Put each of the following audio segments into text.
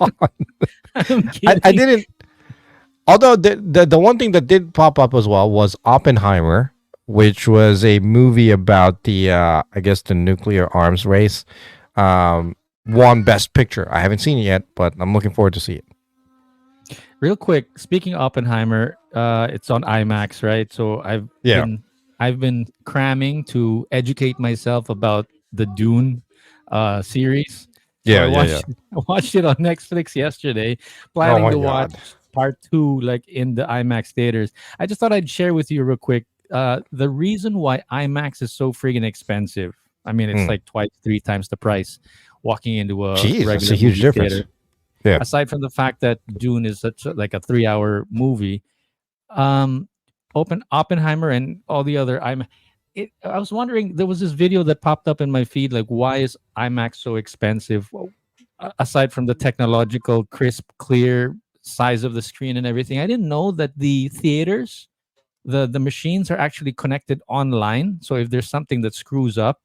on. I'm I kidding. didn't. Although the one thing that did pop up as well was Oppenheimer, which was a movie about the I guess the nuclear arms race. Won Best Picture. I haven't seen it yet, but I'm looking forward to see it. Real quick, speaking of Oppenheimer, it's on IMAX, right? So Yeah, I've been cramming to educate myself about the Dune series. So yeah, yeah, yeah. I watched it on Netflix yesterday, Oh planning my to watch god. part two like in the IMAX theaters. I just thought I'd share with you real quick the reason why IMAX is so friggin' expensive. I mean, it's Mm. like twice, three times the price walking into a Jeez, that's a regular huge movie difference. theater. Yeah. Aside from the fact that Dune is such like a 3 hour movie, um, Oppenheimer and all the other I was wondering, there was this video that popped up in my feed, like, why is IMAX so expensive? Well, aside from the technological, crisp, clear size of the screen and everything, I didn't know that the theaters, the machines are actually connected online. So if there's something that screws up,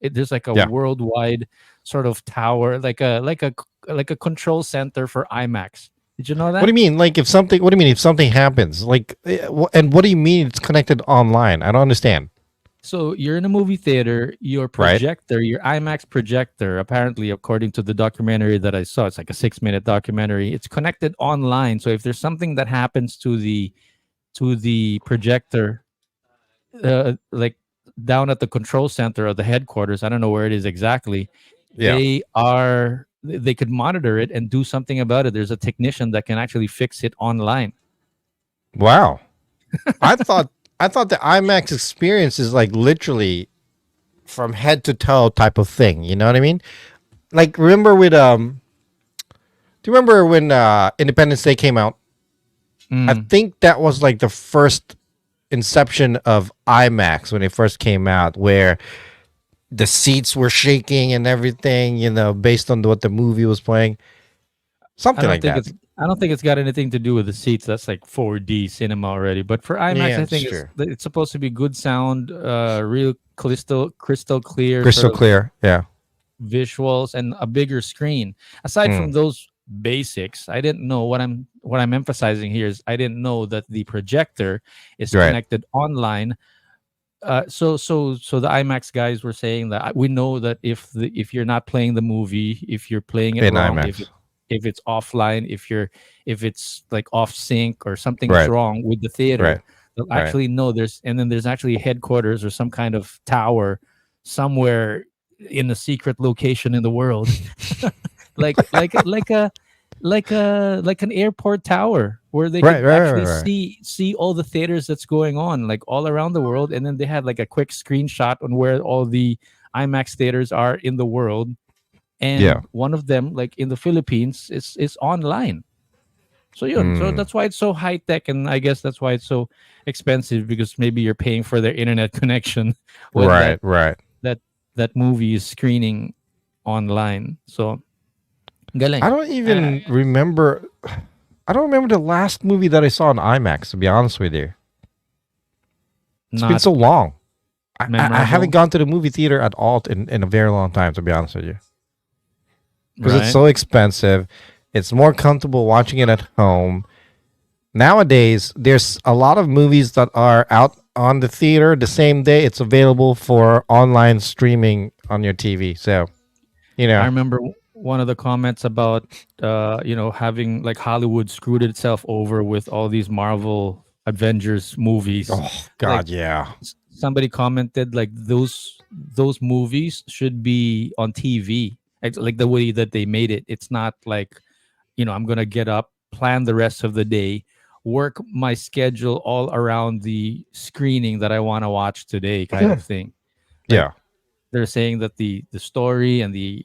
there's like a Yeah. worldwide sort of tower, like a control center for IMAX. Did you know What do that? you mean? Like if something? What do you mean if something happens? Like, and what do you mean it's connected online? I don't understand. So you're in a movie theater, your Right? projector, your IMAX projector, apparently, according to the documentary that I saw, it's like a 6 minute documentary. It's connected online. So if there's something that happens to the projector, like down at the control center of the headquarters, I don't know where it is exactly. Yeah. They could monitor it and do something about it. There's a technician that can actually fix it online. Wow. I thought I thought the IMAX experience is like literally from head to toe type of thing. You know what I mean? Like remember with do you remember when Independence Day came out? I Mm. think that was like the first inception of IMAX when it first came out, where the seats were shaking and everything, based on what the movie was playing. I Something don't like think that. it's I don't think it's got anything to do with the seats. That's like 4D cinema already. But for IMAX, Yeah, I it's think true. it's supposed to be good sound, real crystal clear sort Crystal of clear. Yeah. visuals and a bigger screen. Aside Mm, from those basics, I didn't know what I'm emphasizing here is I didn't know that the projector is right. connected online. So the IMAX guys were saying that we know that if you're not playing the movie, if you're playing it In wrong, IMAX. if it's offline, if it's like off sync or something is Right. wrong with the Right. theater, they'll Right. actually know there's actually headquarters or some kind of tower somewhere in a secret location in the world, like like an airport tower where they Right. could Right. actually Right. Right. see all the theaters that's going on like all around the world, and then they had like a quick screenshot on where all the IMAX theaters are in the world, Yeah. and one of them like in the Philippines is online. So Mm, that's why it's so high tech, and I guess that's why it's so expensive, because maybe you're paying for their internet connection when right. Right. that that movie is screening online. So I galing. don't even remember. I don't remember the last movie that I saw in IMAX. To be honest with you, it's been Not so long. I haven't memorable, gone to the movie theater at all in a very long time. To be honest with you, because it's right? so expensive. It's more comfortable watching it at home. Nowadays, there's a lot of movies that are out on the theater the same day. It's available for online streaming on your TV. So, you I know, remember one of the comments about having like Hollywood screwed itself over with all these Marvel Avengers movies. oh Like God, yeah, somebody commented like those movies should be on TV. Like the way that they made it. It's not like, I'm going to get up, plan the rest of the day, work my schedule all around the screening that I want to watch today kind of thing. Like yeah, they're saying that the story and the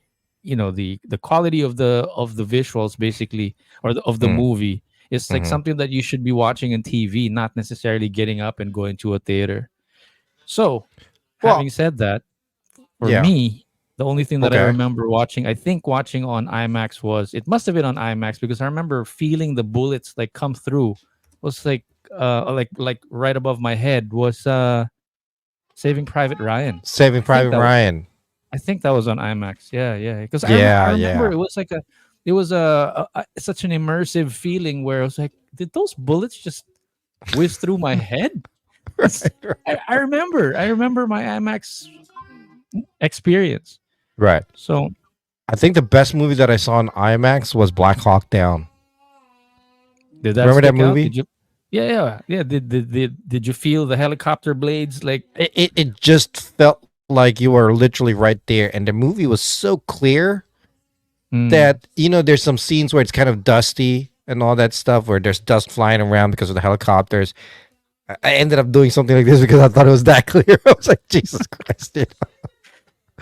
quality of the visuals basically, or of the mm, movie, is like hmm, something that you should be watching on TV, not necessarily getting up and going to a theater. So well, having said that, for yeah, me, the only thing that I okay, remember watching, I think watching on IMAX, it must have been on IMAX, because I remember feeling the bullets like come through. Was like right above my head was Saving Private Ryan. Saving I think Private that Ryan. I think that was on IMAX. Yeah, yeah. Because I Yeah, remember yeah, it was like it was such an immersive feeling where I was like, did those bullets just whiz through my head? That's I remember my IMAX experience. Right. So I think the best movie that I saw in IMAX was Black Hawk Down. did that Remember that stick out? movie? Did you? Yeah, yeah, yeah. Did you feel the helicopter blades? Like, It just felt like you were literally right there, and the movie was so clear mm, that there's some scenes where it's kind of dusty and all that stuff, where there's dust flying around because of the helicopters. I ended up doing something like this because I thought it was that clear. I was like, Jesus Christ, dude.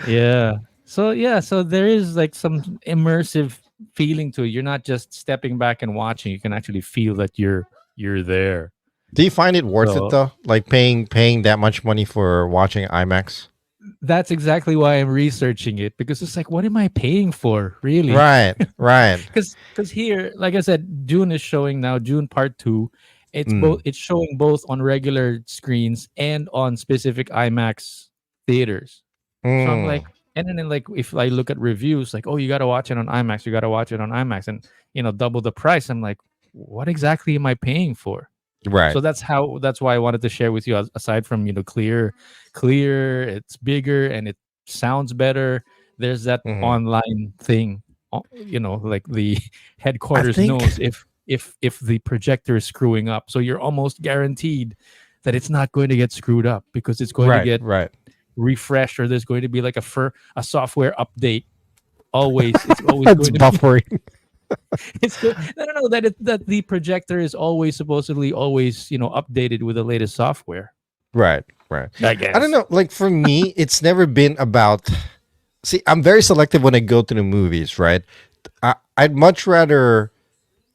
yeah. So yeah, so there is like some immersive feeling to it. You're not just stepping back and watching. You can actually feel that you're there. Do you find it worth it So though? Like paying that much money for watching IMAX? that's exactly why I'm researching it, because it's like, what am I paying for, really? Right, right. Because here, like I said, Dune is showing now. Dune Part Two, Mm. it's showing both on regular screens and on specific IMAX theaters. So I'm like, Mm. and then like if I look at reviews, like, oh, you got to watch it on IMAX, you got to watch it on IMAX, and double the price. I'm like, what exactly am I paying for? Right. So that's why I wanted to share with you. Aside from clear, it's bigger and it sounds better. There's that Hmm. online thing. Like the I headquarters think knows if the projector is screwing up, so you're almost guaranteed that it's not going to get screwed up because it's going to right, get right. refreshed, or there's going to be like a software update. Always, it's always It's going to be buffering. it's good. No, that the projector is always supposedly always updated with the latest software. Right, right. I I don't guess. know. Like for me, it's never been about. See, I'm very selective when I go to the movies. Right. I'd much rather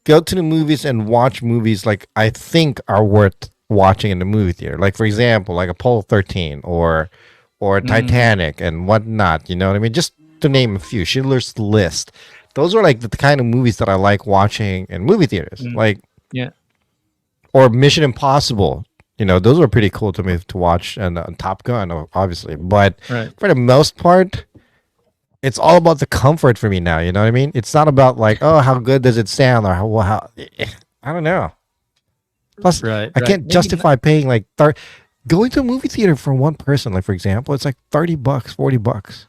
go to the movies and watch movies like I think are worth watching in the movie theater. Like for example, like Apollo 13 or Mm, Titanic and whatnot. You know what I mean? Just to name a few, Schindler's List. Those are like the kind of movies that I like watching in movie theaters. mm, Like yeah, or Mission Impossible. Those were pretty cool to me to watch, and Top Gun, obviously. But right. for the most part, it's all about the comfort for me now. You know what I mean? It's not about like, oh, how good does it sound or how I don't know. Plus, Right, I right. can't Maybe justify paying like going to a movie theater for one person. Like for example, it's like $30, $40,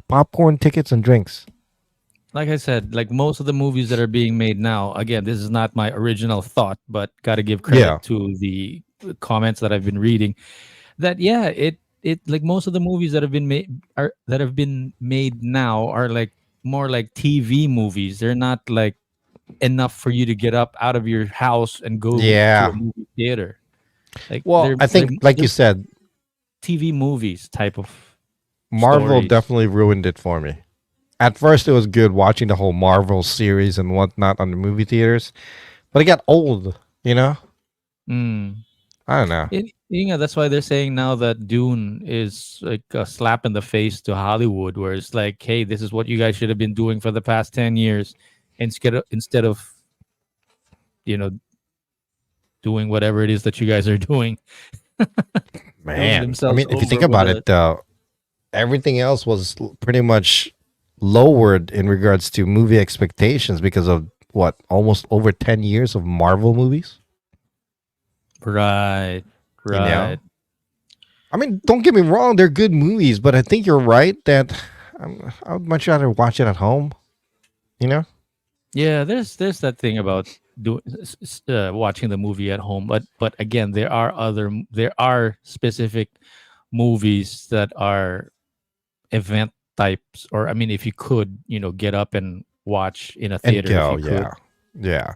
popcorn, tickets, and drinks. like I said, like most of the movies that are being made now. Again, this is not my original thought, but got to give credit Yeah, to the comments that I've been reading. That yeah, it like most of the movies that have been made now are like more like TV movies. They're not like enough for you to get up out of your house and go to a yeah. movie theater. Like Well, I think, like they're you said, TV movies type of Marvel stories. definitely ruined it for me. At first, it was good watching the whole Marvel series and whatnot on the movie theaters, but it got old. Mm. I don't know. Yeah, that's why they're saying now that Dune is like a slap in the face to Hollywood, where it's like, hey, this is what you guys should have been doing for the past 10 years, instead of you know doing whatever it is that you guys are doing, screwing Man, I themselves mean, if you think over with about a. it, everything else was pretty much lowered in regards to movie expectations because of what almost over 10 years of Marvel movies. Right, You know, right. I mean, don't get me wrong, they're good movies, but I think you're right that I would much rather watch it at home. You know, Yeah, there's that thing about watching the movie at home, but again, there are specific movies that are event types, or I mean, if you could, get up and watch in a and theater if go, you could. yeah, yeah.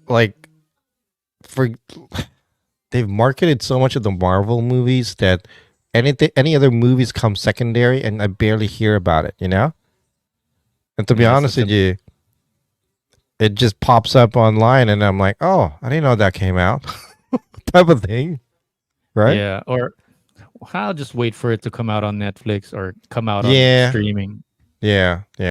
Like for they've marketed so much of the Marvel movies that any other movies come secondary, and I barely hear about it. And to be Yeah, honest with you, it just pops up online, and I'm like, oh, I didn't know that came out, type of thing, right? yeah, or I'll just wait for it to come out on Netflix or come out on Yeah, streaming. yeah, yeah.